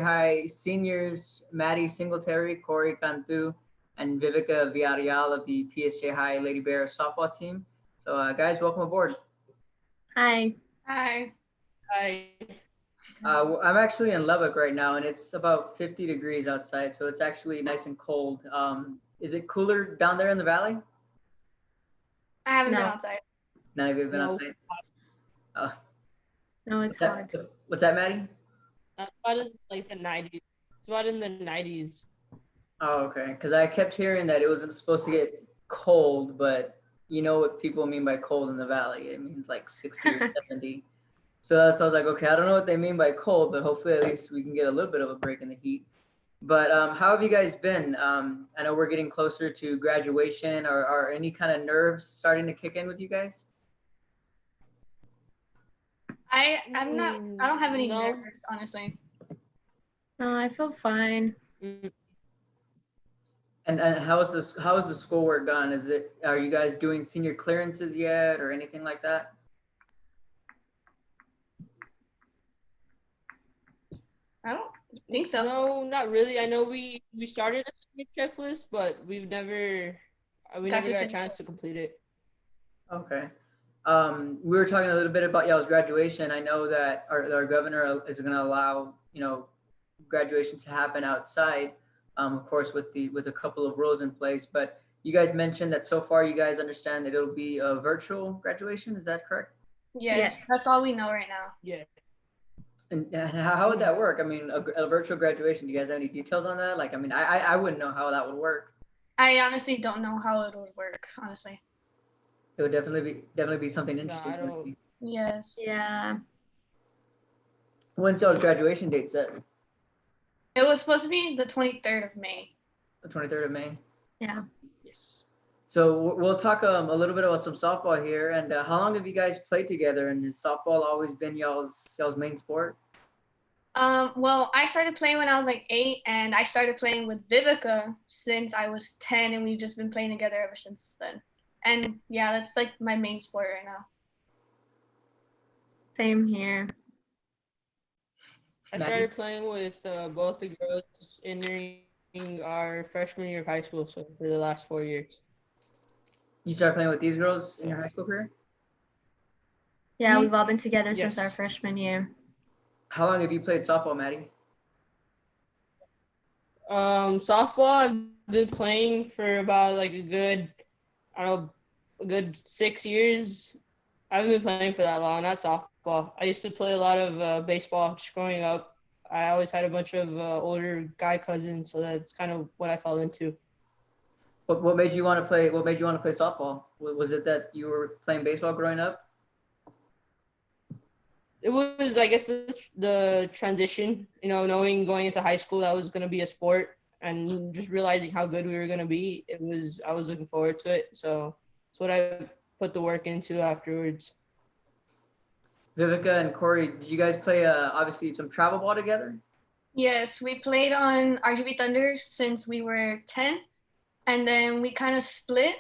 High seniors Madelyn Singleterry, Korrie Cantu, and Vivika Villarreal of the PSJA High Lady Bear softball team. So, guys, welcome aboard. Hi. Hi. Hi. I'm actually in Lubbock right now, and it's about 50 degrees outside, so it's actually nice and cold. Is it cooler down there in the valley? I haven't been No. outside. None of you have been No. outside? No, it's hot. What's that, Maddie? About in like the 90s. It's about in the 90s. Oh, okay. Because I kept hearing that it wasn't supposed to get cold, but you know what people mean by cold in the valley. It means like 60 or 70. So I was like, okay, I don't know what they mean by cold, but hopefully at least we can get a little bit of a break in the heat. But how have you guys been? I know we're getting closer to graduation. Are any kind of nerves starting to kick in with you guys? I'm not. I don't have any No. nerves, honestly. No, I feel fine. And how is the schoolwork gone? Are you guys doing senior clearances yet or anything like that? I don't think so. No, not really. I know we started a checklist, but we never got a chance to complete it. Okay. We were talking a little bit about y'all's graduation. I know that our governor is going to allow, graduation to happen outside, of course, with a couple of rules in place. But you guys mentioned that so far you guys understand that it'll be a virtual graduation. Is that correct? Yes. That's all we know right now. Yeah. And how would that work? I mean, a virtual graduation. Do you guys have any details on that? Like, I mean, I wouldn't know how that would work. I honestly don't know how it would work, honestly. It would definitely be something interesting. I don't. Yes. Yeah. When's y'all's graduation date set? It was supposed to be the 23rd of May. The 23rd of May. Yeah. Yes. So we'll talk a little bit about some softball here. And how long have you guys played together? And has softball always been y'all's main sport? Well, I started playing when I was like 8, and I started playing with Vivika since I was 10, and we've just been playing together ever since then. And yeah, that's like my main sport right now. Same here. I started playing with both the girls entering our freshman year of high school, so for the last 4 years. You started playing with these girls in your high school career? Yeah, we've all been together Yes. since our freshman year. How long have you played softball, Maddie? Softball, I've been playing for about like a good 6 years. I haven't been playing for that long, not softball. I used to play a lot of baseball just growing up. I always had a bunch of older guy cousins, so that's kind of what I fell into. What made you want to play? What made you want to play softball? Was it that you were playing baseball growing up? It was, I guess, the transition, knowing going into high school that was going to be a sport and just realizing how good we were going to be. I was looking forward to it. So it's what I put the work into afterwards. Vivika and Korrie, did you guys play obviously some travel ball together? Yes, we played on RGB Thunder since we were 10, and then we kind of split,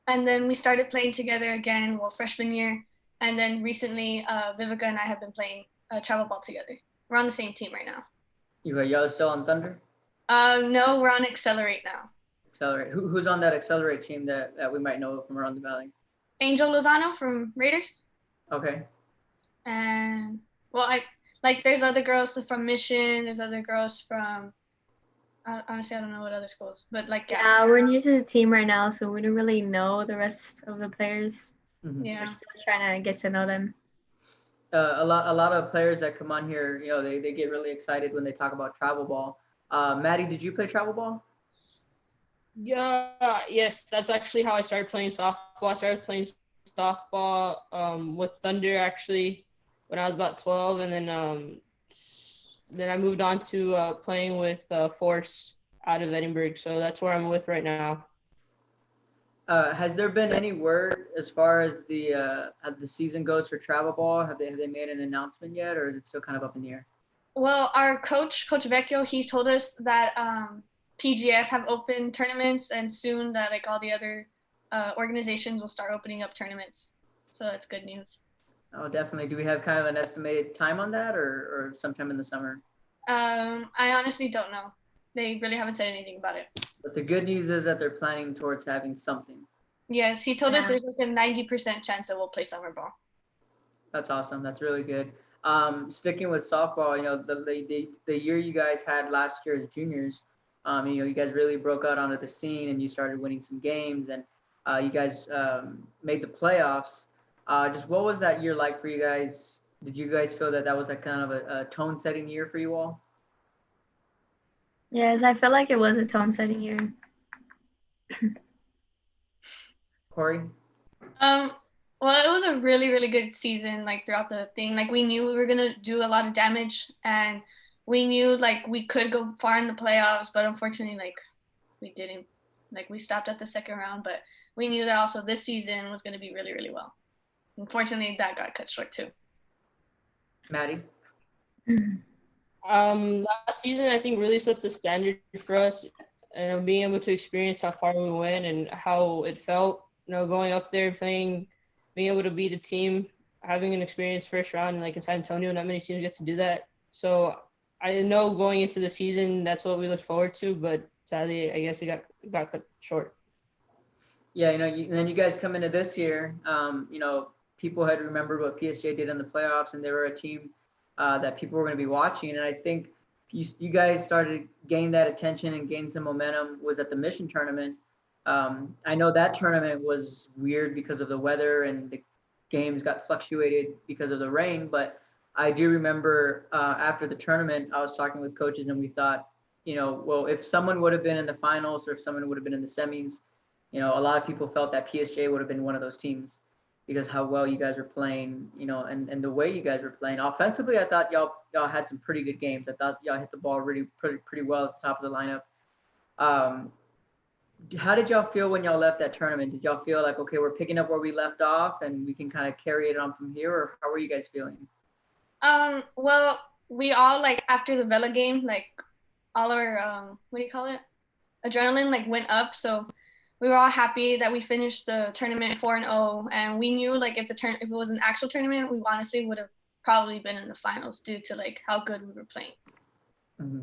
and then we started playing together again, freshman year, and then recently Vivika and I have been playing travel ball together. We're on the same team right now. Y'all still on Thunder? No, we're on Accelerate now. Accelerate. Who's on that Accelerate team that we might know from around the valley? Angel Lozano from Raiders. Okay. And there's other girls from Mission. There's other girls from. Honestly, I don't know what other schools, but yeah, we're new to the team right now, so we don't really know the rest of the players. Mm-hmm. Yeah, we're still trying to get to know them. A lot of players that come on here, they get really excited when they talk about travel ball. Maddie, did you play travel ball? Yeah, yes, that's actually how I started playing softball. I started playing softball with Thunder actually when I was about 12, and then I moved on to playing with Force out of Edinburgh. So that's where I'm with right now. Has there been any word as far as the season goes for travel ball? Have they made an announcement yet, or is it still kind of up in the air? Well, our Coach Vecchio, he told us that PGF have open tournaments, and soon that all the other organizations will start opening up tournaments. So that's good news. Oh, definitely. Do we have kind of an estimated time on that, or sometime in the summer? I honestly don't know. They really haven't said anything about it. But the good news is that they're planning towards having something. Yes, he told us Yeah. there's like a 90% chance that we'll play summer ball. That's awesome. That's really good. Sticking with softball, you know, the year you guys had last year as juniors, you know, you guys really broke out onto the scene and you started winning some games and you guys made the playoffs. Just what was that year like for you guys? Did you guys feel that that was like kind of a tone-setting year for you all? Yes, I feel like it was a tone-setting year. Korrie? Well, it was a really, really good season, like throughout the thing. Like we knew we were gonna do a lot of damage and we knew like we could go far in the playoffs, but unfortunately like we didn't. Like we stopped at the second round, but we knew that also this season was gonna be really, really well. Unfortunately that got cut short too. Maddie? Last season I think really set the standard for us, and being able to experience how far we went and how it felt, you know, going up there playing, being able to beat a team, having an experienced first round like in San Antonio. Not many teams get to do that. So I know going into the season that's what we look forward to, but sadly I guess it got cut short. Yeah, you know, and then you guys come into this year, you know, people had remembered what PSJ did in the playoffs, and they were a team that people were going to be watching. And I think you guys started gain that attention and gain some momentum was at the Mission tournament. I know that tournament was weird because of the weather and the games got fluctuated because of the rain. But I do remember after the tournament, I was talking with coaches and we thought, you know, well, if someone would have been in the finals or if someone would have been in the semis, you know, a lot of people felt that PSJ would have been one of those teams because how well you guys were playing, you know, and the way you guys were playing. Offensively, I thought y'all had some pretty good games. I thought y'all hit the ball really pretty well at the top of the lineup. How did y'all feel when y'all left that tournament? Did y'all feel like, okay, we're picking up where we left off and we can kind of carry it on from here, or how were you guys feeling? Well, we all like after the Vela game, like all our what do you call it? Adrenaline like went up. So we were all happy that we finished the tournament 4-0, and we knew like if it was an actual tournament, we honestly would have probably been in the finals due to like how good we were playing. Mm-hmm.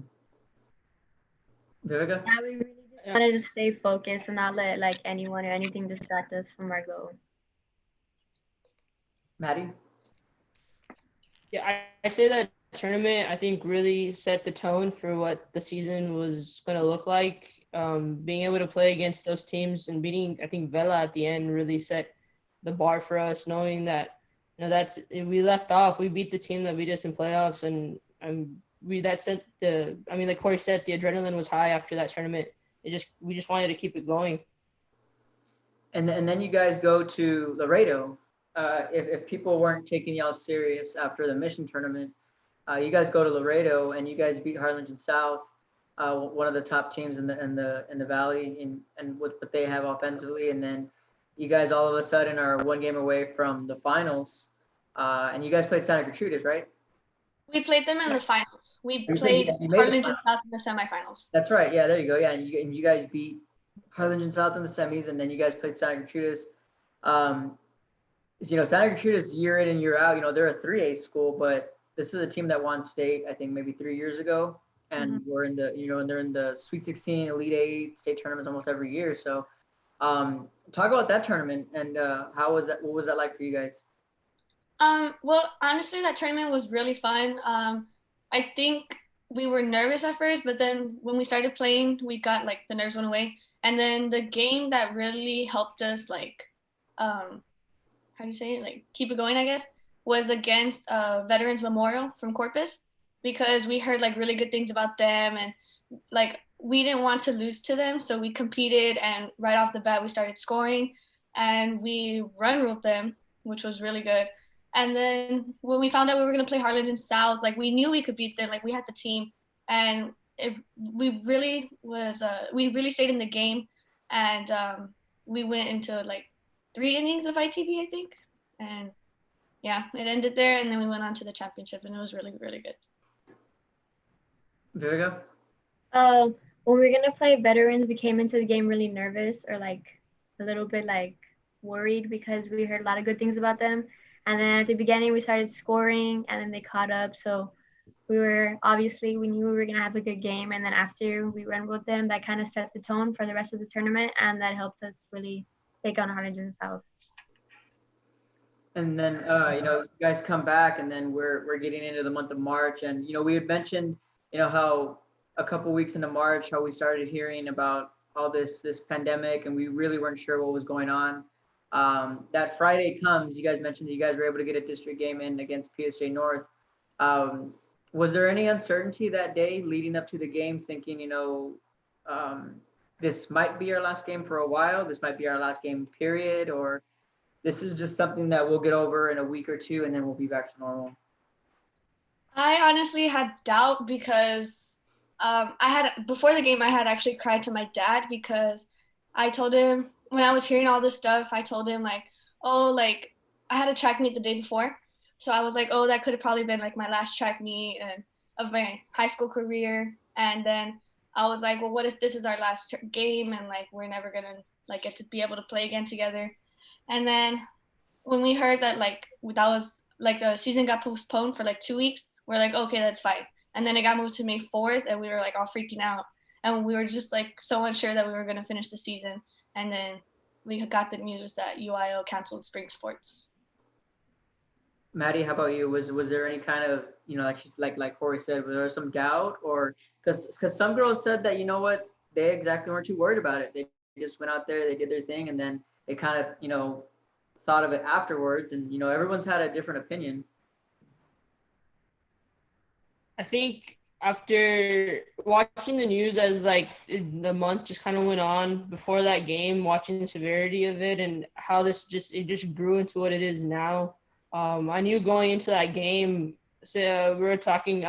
Vivika? Yeah, we really just wanted to stay focused and not let like anyone or anything distract us from our goal. Maddie? Yeah, I say that tournament I think really set the tone for what the season was going to look like. Being able to play against those teams and beating, I think Vela at the end really set the bar for us, knowing that, you know, that's, we left off, we beat the team that beat us in playoffs, and that sent like Korrie said, the adrenaline was high after that tournament. We just wanted to keep it going. And then you guys go to Laredo. If people weren't taking y'all serious after the Mission tournament, you guys go to Laredo and you guys beat Harlingen South, one of the top teams in the Valley, and what they have offensively. And then you guys all of a sudden are one game away from the finals, and you guys played Santa Gertrudis, right? We played them in the finals. We You played made Harlingen South in the semifinals. That's right. Yeah, there you go. Yeah, and you guys beat Harlingen South in the semis, and then you guys played Santa Gertrudis. You know, Santa Gertrudis year in and year out, you know, they're a 3A school, but this is a team that won state, I think maybe 3 years ago. And we're in the, you know, and they're in the Sweet 16, Elite 8 state tournaments almost every year. So talk about that tournament and how was that, what was that like for you guys? Well, honestly, that tournament was really fun. I think we were nervous at first, but then when we started playing, we got like the nerves went away. And then the game that really helped us like, how do you say it? Like keep it going, I guess, was against Veterans Memorial from Corpus, because we heard like really good things about them, and like we didn't want to lose to them, so we competed, and right off the bat we started scoring, and we run ruled them, which was really good. And then when we found out we were gonna play Harlingen South, like we knew we could beat them, like we had the team, and we really stayed in the game, and we went into like 3 innings of ITB, I think, and yeah, it ended there, and then we went on to the championship, and it was really, really good. Vivika? When we were gonna play veterans, we came into the game really nervous or like a little bit like worried because we heard a lot of good things about them. And then at the beginning we started scoring and then they caught up. So we knew we were gonna have a good game, and then after we ran with them, that kind of set the tone for the rest of the tournament, and that helped us really take on Harlingen South. And then, you guys come back, and then we're getting into the month of March, and we had mentioned, how a couple weeks into March, how we started hearing about all this pandemic, and we really weren't sure what was going on. That Friday comes, you guys mentioned that you guys were able to get a district game in against PSJ North. Was there any uncertainty that day leading up to the game, thinking, this might be our last game for a while, this might be our last game period, or this is just something that we'll get over in a week or two and then we'll be back to normal? I honestly had doubt because before the game, I had actually cried to my dad because I told him, when I was hearing all this stuff, I told him I had a track meet the day before. So I was like, oh, that could have probably been like my last track meet and of my high school career. And then I was like, well, what if this is our last game and like we're never gonna like get to be able to play again together? And then when we heard that that was like the season got postponed for like 2 weeks, we're like, okay, that's fine. And then it got moved to May 4th, and we were like all freaking out, and we were just like so unsure that we were gonna finish the season. And then we got the news that UIL canceled spring sports. Maddie, how about you? Was there any kind of, like Korrie said, was there some doubt, or because some girls said that, they exactly weren't too worried about it. They just went out there, they did their thing, and then they kind of, thought of it afterwards, and, everyone's had a different opinion. I think after watching the news as the month just kind of went on before that game, watching the severity of it and how it just grew into what it is now. I knew going into that game, so I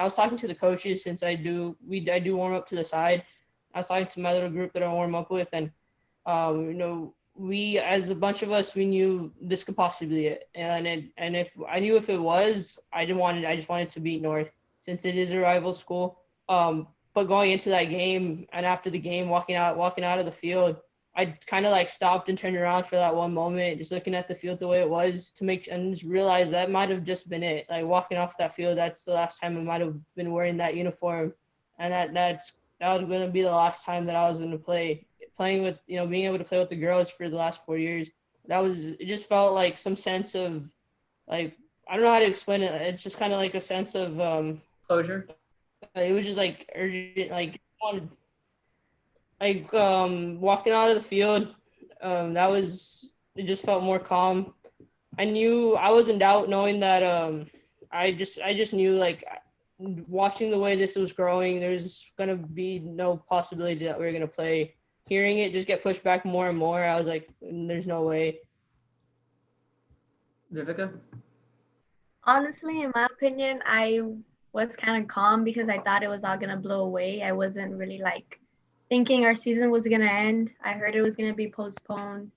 was talking to the coaches since I do warm up to the side. I was talking to my little group that I warm up with, and we, as a bunch of us, we knew this could possibly be it. And if I knew if it was, I just wanted to beat North since it is a rival school. But going into that game and after the game, walking out of the field, I kind of stopped and turned around for that one moment, just looking at the field the way it was and just realized that might have just been it. Like walking off that field, that's the last time I might have been wearing that uniform. And that was going to be the last time that I was going to playing with, being able to play with the girls for the last 4 years. It just felt like some sense of I don't know how to explain it. It's just kind of like a sense of Closure. It was just urgent, walking out of the field. It just felt more calm. I knew I was in doubt, knowing that I just knew watching the way this was growing, there's gonna be no possibility that we were gonna play. Hearing it just get pushed back more and more, I was like, there's no way. Vivika? Honestly, in my opinion, I was kind of calm because I thought it was all gonna blow away. I wasn't really thinking our season was gonna end. I heard it was gonna be postponed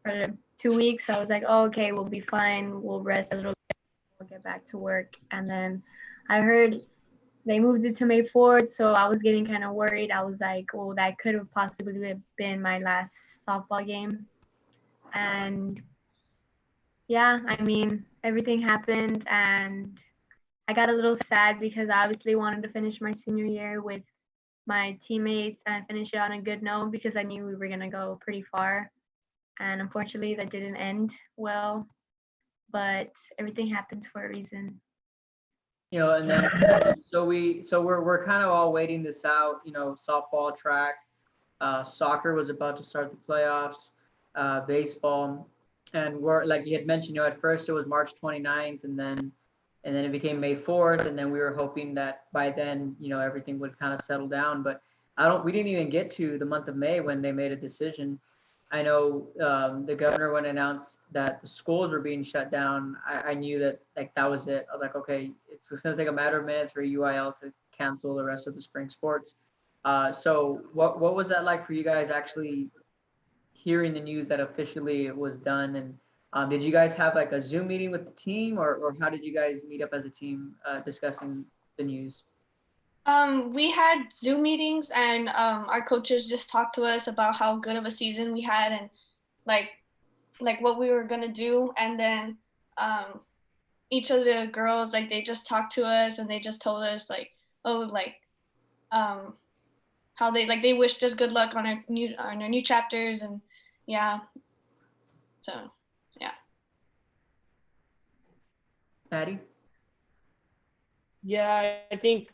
for 2 weeks. So I was like, oh, okay, we'll be fine. We'll rest a little bit. We'll get back to work. And then I heard they moved it to May 4th. So I was getting kind of worried. I was like, well, that could have possibly been my last softball game. And yeah, I mean, everything happened, and I got a little sad because I obviously wanted to finish my senior year with my teammates and finish it on a good note because I knew we were going to go pretty far. And unfortunately, that didn't end well, but everything happens for a reason. And then so we're kind of all waiting this out. Softball, track, soccer was about to start the playoffs, baseball, and we're like you had mentioned. At first it was March 29th, and then it became May 4th, and then we were hoping that by then everything would kind of settle down. But we didn't even get to the month of May when they made a decision. I know the governor, when announced that the schools were being shut down, I knew that that was it. I was like, okay, it's just gonna take a matter of minutes for UIL to cancel the rest of the spring sports. So what was that like for you guys actually hearing the news that officially it was done? And did you guys have a Zoom meeting with the team, or how did you guys meet up as a team discussing the news? We had Zoom meetings, and our coaches just talked to us about how good of a season we had and like what we were gonna do. And then each of the girls, like they just talked to us and they just told us like, oh, like how they wished us good luck on our new chapters, and yeah, so yeah. Maddie? Yeah, I think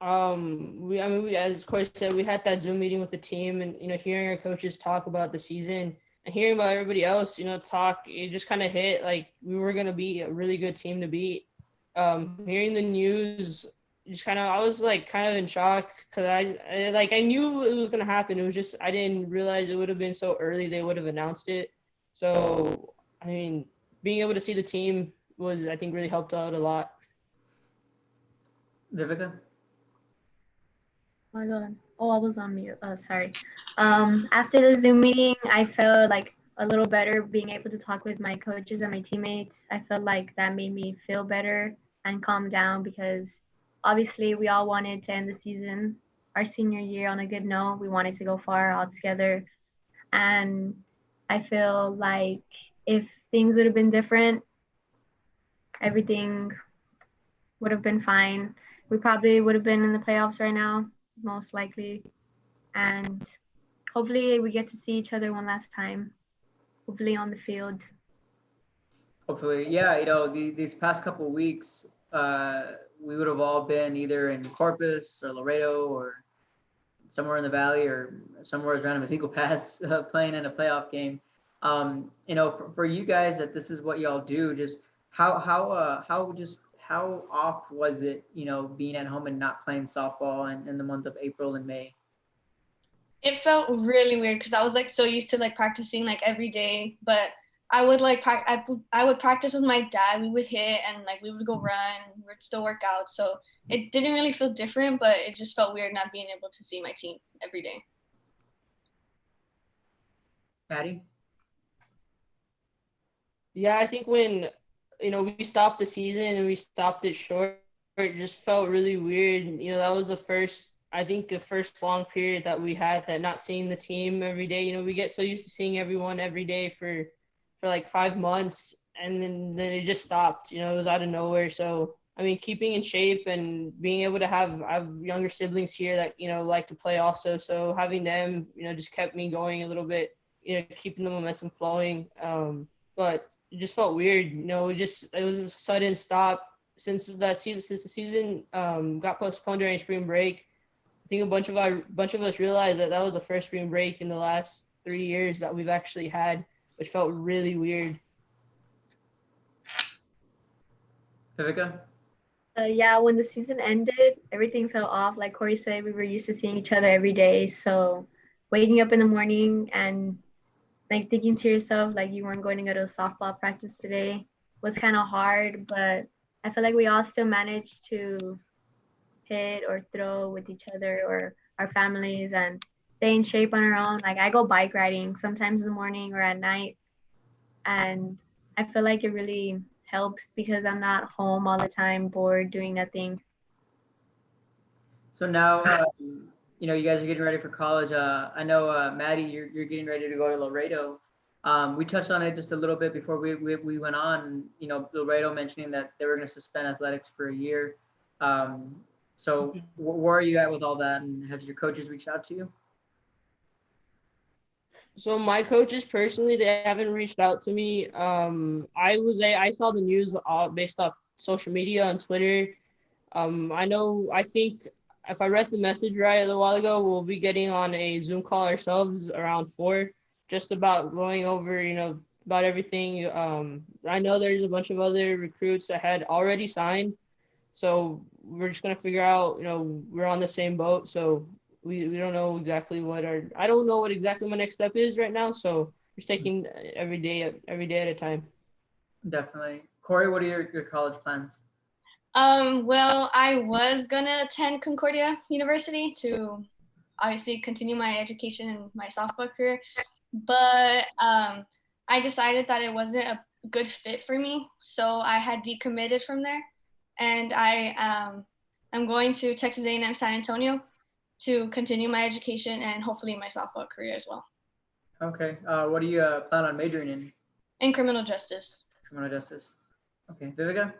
we, as Corey said, we had that Zoom meeting with the team, and hearing our coaches talk about the season and hearing about everybody else, talk, it just kind of hit like we were gonna be a really good team to beat. Hearing the news, just I was like kind of in shock because I knew it was gonna happen. It was just I didn't realize it would have been so early. They would have announced it. So I mean, being able to see the team was, I think, really helped out a lot. Vivika? Oh my God. Oh, I was on mute. Oh, sorry. After the Zoom meeting, I felt like a little better being able to talk with my coaches and my teammates. I felt like that made me feel better and calm down because obviously we all wanted to end the season, our senior year, on a good note. We wanted to go far all together. And I feel like if things would have been different, everything would have been fine. We probably would have been in the playoffs right now, most likely. And hopefully we get to see each other one last time, hopefully on the field. Hopefully, yeah. These past couple of weeks, we would have all been either in Corpus or Laredo or somewhere in the Valley or somewhere as random as Eagle Pass, playing in a playoff game. For you guys, that this is what y'all do. Just how off was it, being at home and not playing softball in the month of April and May? It felt really weird because I was like so used to like practicing like every day, but I would like I would practice with my dad. We would hit and like we would go run. We would still work out, so it didn't really feel different, but it just felt weird not being able to see my team every day. Patty? Yeah, I think when we stopped the season and we stopped it short, it just felt really weird. That was the first long period that we had that not seeing the team every day. We get so used to seeing everyone every day for like 5 months, and then it just stopped. It was out of nowhere. So I mean, keeping in shape and being able to I have younger siblings here that like to play also. So having them just kept me going a little bit. Keeping the momentum flowing. But it just felt weird. It was a sudden stop since the season got postponed during spring break. I think a bunch of us realized that was the first spring break in the last 3 years that we've actually had, which felt really weird. Vivika? Yeah, when the season ended, everything fell off. Like Corey said, we were used to seeing each other every day. So waking up in the morning and like thinking to yourself like you weren't going to go to a softball practice today was kind of hard, but I feel like we all still managed to hit or throw with each other or our families and stay in shape on our own. Like I go bike riding sometimes in the morning or at night, and I feel like it really helps because I'm not home all the time bored doing nothing. So now, you guys are getting ready for college. I know, Maddie, you're getting ready to go to Laredo. We touched on it just a little bit before we went on. Laredo mentioning that they were going to suspend athletics for a year. So where are you at with all that, and have your coaches reached out to you? So my coaches personally, they haven't reached out to me. I saw the news based off social media on Twitter. I think if I read the message right a little while ago, we'll be getting on a Zoom call ourselves around 4, just about going over, about everything. I know there's a bunch of other recruits that had already signed. So we're just going to figure out, we're on the same boat. So we don't know exactly I don't know what exactly my next step is right now. So just taking every day at a time. Definitely. Corey, what are your college plans? Well, I was gonna attend Concordia University to obviously continue my education and my softball career, but I decided that it wasn't a good fit for me, so I had decommitted from there, and I'm going to Texas A&M San Antonio to continue my education and hopefully my softball career as well. Okay. What do you plan on majoring in? In criminal justice. Criminal justice. Okay, Vivika?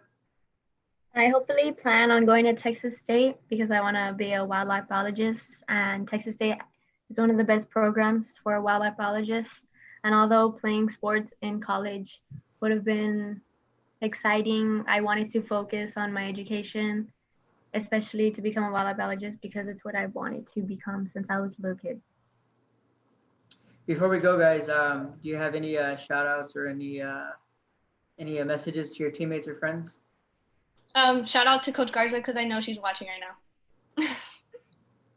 I hopefully plan on going to Texas State because I want to be a wildlife biologist, and Texas State is one of the best programs for a wildlife biologist. And although playing sports in college would have been exciting, I wanted to focus on my education, especially to become a wildlife biologist because it's what I wanted to become since I was a little kid. Before we go, guys, do you have any shout outs or any messages to your teammates or friends? Shout out to Coach Garza because I know she's watching right now.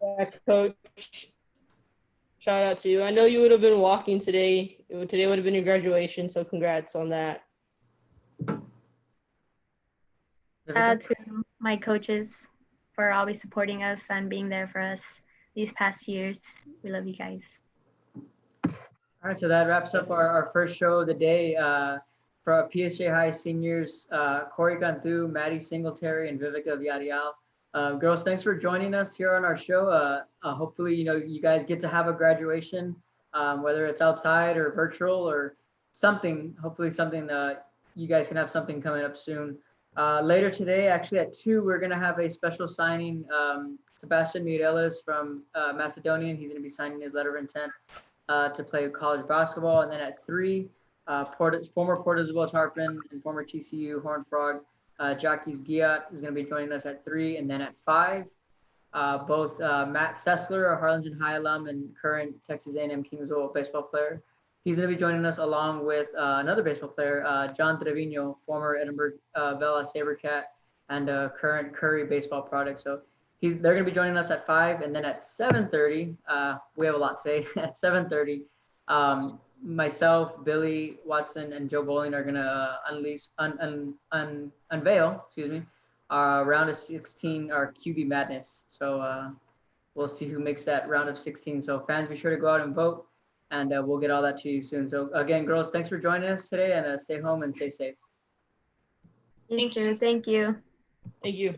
Yeah, Coach, shout out to you. I know you would have been walking today. Today would have been your graduation, so congrats on that. Shout out to my coaches for always supporting us and being there for us these past years. We love you guys. All right, so that wraps up our first show of the day. For our PSJA High seniors, Korrie Cantu, Madelyn Singleterry, and Vivika Villarreal. Girls, thanks for joining us here on our show. Hopefully, you guys get to have a graduation, whether it's outside or virtual or something. Hopefully something you guys can have something coming up soon. Later today, actually at 2, we're going to have a special signing. Sebastian Mireles from Macedonian, he's going to be signing his letter of intent to play college basketball. And then at 3, former Port Isabel Tarpon and former TCU Horned Frog, Jacques Giat is going to be joining us at 3. And then at 5, both Matt Sessler, a Harlingen High alum and current Texas A&M Kingsville baseball player, he's going to be joining us along with another baseball player, John Trevino, former Edinburgh Vela SaberCat and current Curry baseball product. So they're going to be joining us at 5, and then at 7:30, we have a lot today. At 7:30, myself, Billy Watson, and Joe Bowling are going to unveil, round of 16, our QB Madness. So we'll see who makes that round of 16. So fans, be sure to go out and vote, and we'll get all that to you soon. So again, girls, thanks for joining us today, and stay home and stay safe. Thank you. Thank you. Thank you.